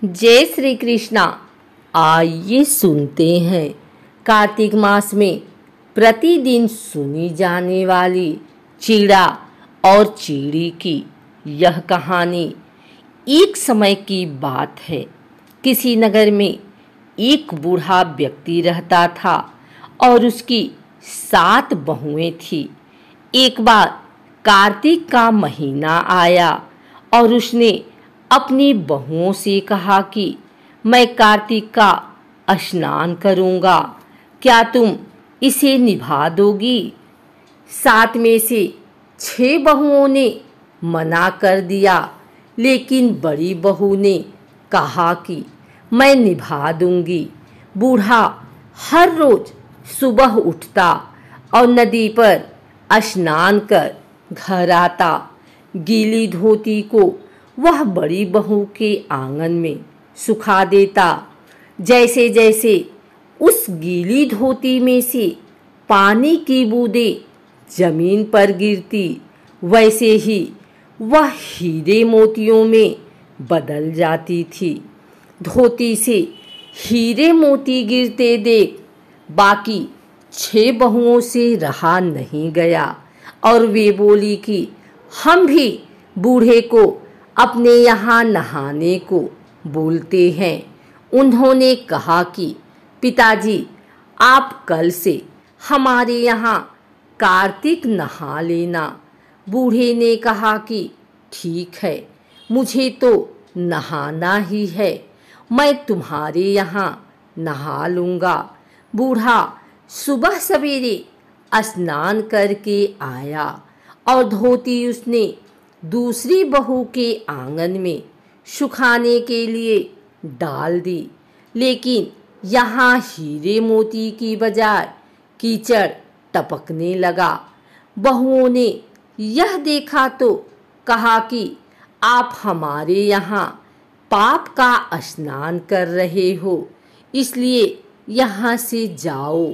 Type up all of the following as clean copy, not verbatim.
जय श्री कृष्णा। आइए सुनते हैं कार्तिक मास में प्रतिदिन सुनी जाने वाली चिड़ा और चीड़ी की यह कहानी। एक समय की बात है। किसी नगर में एक बूढ़ा व्यक्ति रहता था और उसकी 7 बहुएं थी। एक बार कार्तिक का महीना आया और उसने अपनी बहुओं से कहा कि मैं कार्तिक का स्नान करूंगा, क्या तुम इसे निभा दोगी? 7 में से 6 बहुओं ने मना कर दिया, लेकिन बड़ी बहू ने कहा कि मैं निभा दूंगी। बूढ़ा हर रोज सुबह उठता और नदी पर स्नान कर घर आता। गीली धोती को वह बड़ी बहू के आंगन में सुखा देता। जैसे जैसे उस गीली धोती में से पानी की बूंदें जमीन पर गिरती, वैसे ही वह हीरे मोतियों में बदल जाती थी। धोती से हीरे मोती गिरते देख बाकी 6 बहुओं से रहा नहीं गया और वे बोली कि हम भी बूढ़े को अपने यहाँ नहाने को बोलते हैं। उन्होंने कहा कि पिताजी, आप कल से हमारे यहाँ कार्तिक नहा लेना। बूढ़े ने कहा कि ठीक है, मुझे तो नहाना ही है, मैं तुम्हारे यहाँ नहा लूँगा। बूढ़ा सुबह सवेरे स्नान करके आया और धोती उसने दूसरी बहू के आंगन में सुखाने के लिए डाल दी, लेकिन यहाँ हीरे मोती की बजाय कीचड़ टपकने लगा। बहुओं ने यह देखा तो कहा कि आप हमारे यहाँ पाप का स्नान कर रहे हो, इसलिए यहाँ से जाओ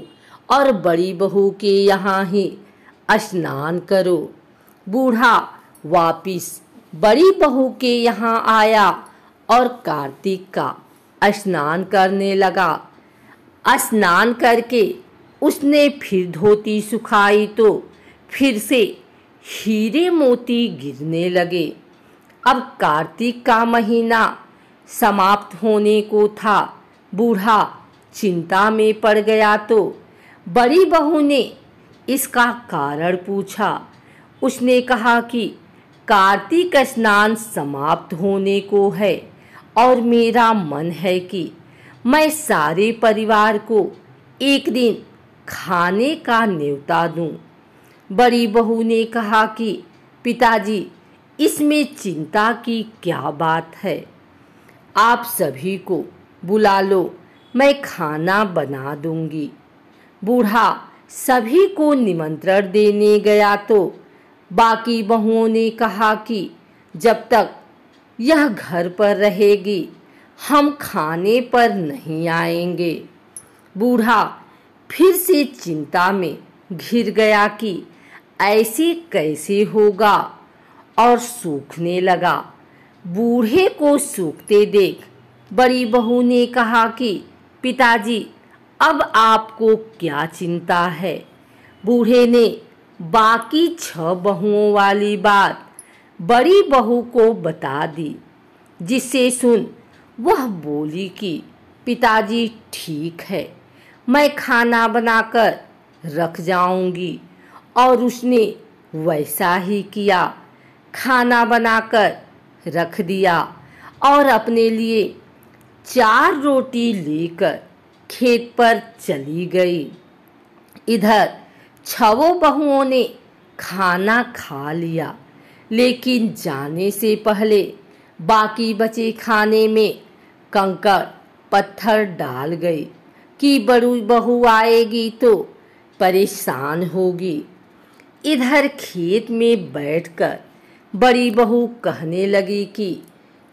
और बड़ी बहू के यहाँ ही स्नान करो। बूढ़ा वापिस बड़ी बहू के यहाँ आया और कार्तिक का स्नान करने लगा। स्नान करके उसने फिर धोती सुखाई तो फिर से हीरे मोती गिरने लगे। अब कार्तिक का महीना समाप्त होने को था। बूढ़ा चिंता में पड़ गया तो बड़ी बहू ने इसका कारण पूछा। उसने कहा कि कार्तिक स्नान समाप्त होने को है और मेरा मन है कि मैं सारे परिवार को एक दिन खाने का न्योता दूं। बड़ी बहू ने कहा कि पिताजी, इसमें चिंता की क्या बात है, आप सभी को बुला लो, मैं खाना बना दूंगी। बूढ़ा सभी को निमंत्रण देने गया तो बाकी बहुओं ने कहा कि जब तक यह घर पर रहेगी हम खाने पर नहीं आएंगे। बूढ़ा फिर से चिंता में घिर गया कि ऐसे कैसे होगा और सूखने लगा। बूढ़े को सूखते देख बड़ी बहू ने कहा कि पिताजी, अब आपको क्या चिंता है? बूढ़े ने बाकी 6 बहुओं वाली बात बड़ी बहू को बता दी, जिसे सुन वह बोली कि पिताजी ठीक है, मैं खाना बनाकर रख जाऊंगी। और उसने वैसा ही किया। खाना बनाकर रख दिया और अपने लिए 4 रोटी लेकर खेत पर चली गई। इधर 6 बहुओं ने खाना खा लिया, लेकिन जाने से पहले बाकी बचे खाने में कंकड़ पत्थर डाल गई कि बड़ी बहू आएगी तो परेशान होगी। इधर खेत में बैठकर बड़ी बहू कहने लगी कि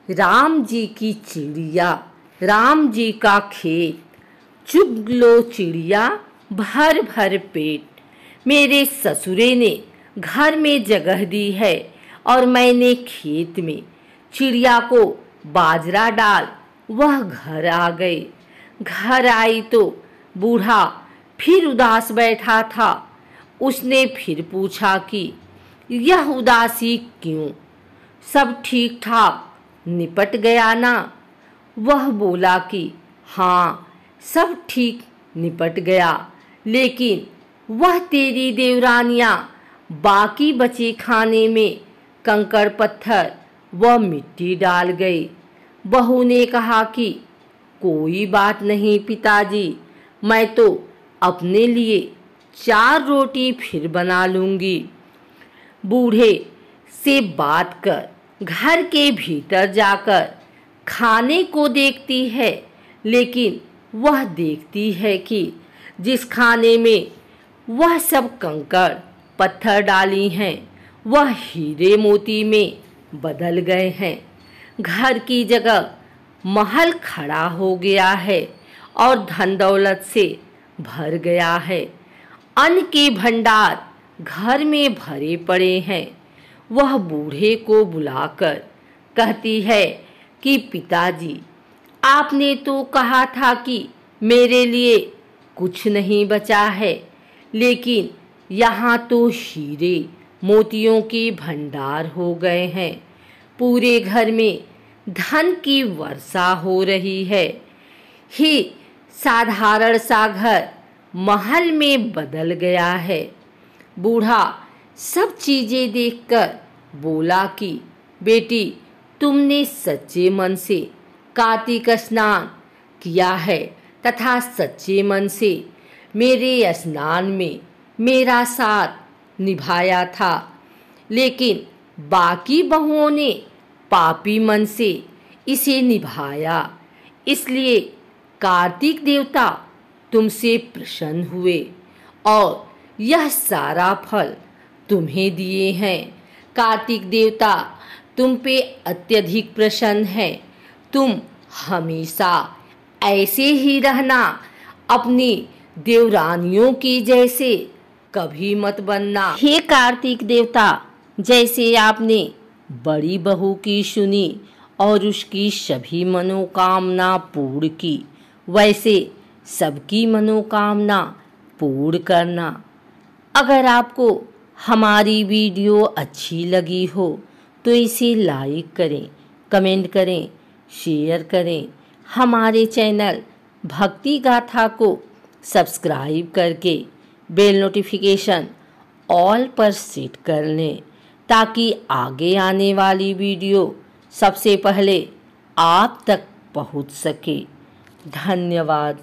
राम जी की चिड़िया, राम जी का खेत, चुग लो चिड़िया भर भर पेट। मेरे ससुरे ने घर में जगह दी है और मैंने खेत में चिड़िया को बाजरा डाल वह घर आ गई। घर आई तो बूढ़ा फिर उदास बैठा था। उसने फिर पूछा कि यह उदासी क्यों? सब ठीक ठाक निपट गया ना? वह बोला कि हाँ, सब ठीक निपट गया, लेकिन वह तेरी देवरानियाँ बाकी बचे खाने में कंकड़ पत्थर व मिट्टी डाल गई। बहू ने कहा कि कोई बात नहीं पिताजी, मैं तो अपने लिए 4 रोटी फिर बना लूँगी। बूढ़े से बात कर घर के भीतर जाकर खाने को देखती है, लेकिन वह देखती है कि जिस खाने में वह सब कंकड़ पत्थर डाली हैं वह हीरे मोती में बदल गए हैं। घर की जगह महल खड़ा हो गया है और धन दौलत से भर गया है। अन्न के भंडार घर में भरे पड़े हैं। वह बूढ़े को बुलाकर कहती है कि पिताजी, आपने तो कहा था कि मेरे लिए कुछ नहीं बचा है, लेकिन यहाँ तो हीरे मोतियों के भंडार हो गए हैं। पूरे घर में धन की वर्षा हो रही है। ही साधारण सा घर महल में बदल गया है। बूढ़ा सब चीज़ें देखकर बोला कि बेटी, तुमने सच्चे मन से कार्तिक स्नान किया है तथा सच्चे मन से मेरे स्नान में मेरा साथ निभाया था, लेकिन बाकी बहुओं ने पापी मन से इसे निभाया, इसलिए कार्तिक देवता तुमसे प्रसन्न हुए और यह सारा फल तुम्हें दिए हैं। कार्तिक देवता तुम पे अत्यधिक प्रसन्न है। तुम हमेशा ऐसे ही रहना, अपनी देवरानियों की जैसे कभी मत बनना। हे कार्तिक देवता, जैसे आपने बड़ी बहू की सुनी और उसकी सभी मनोकामना पूर्ण की, वैसे सबकी मनोकामना पूर्ण करना। अगर आपको हमारी वीडियो अच्छी लगी हो तो इसे लाइक करें, कमेंट करें, शेयर करें। हमारे चैनल भक्ति गाथा को सब्सक्राइब करके बेल नोटिफिकेशन ऑल पर सेट कर लें, ताकि आगे आने वाली वीडियो सबसे पहले आप तक पहुंच सके। धन्यवाद।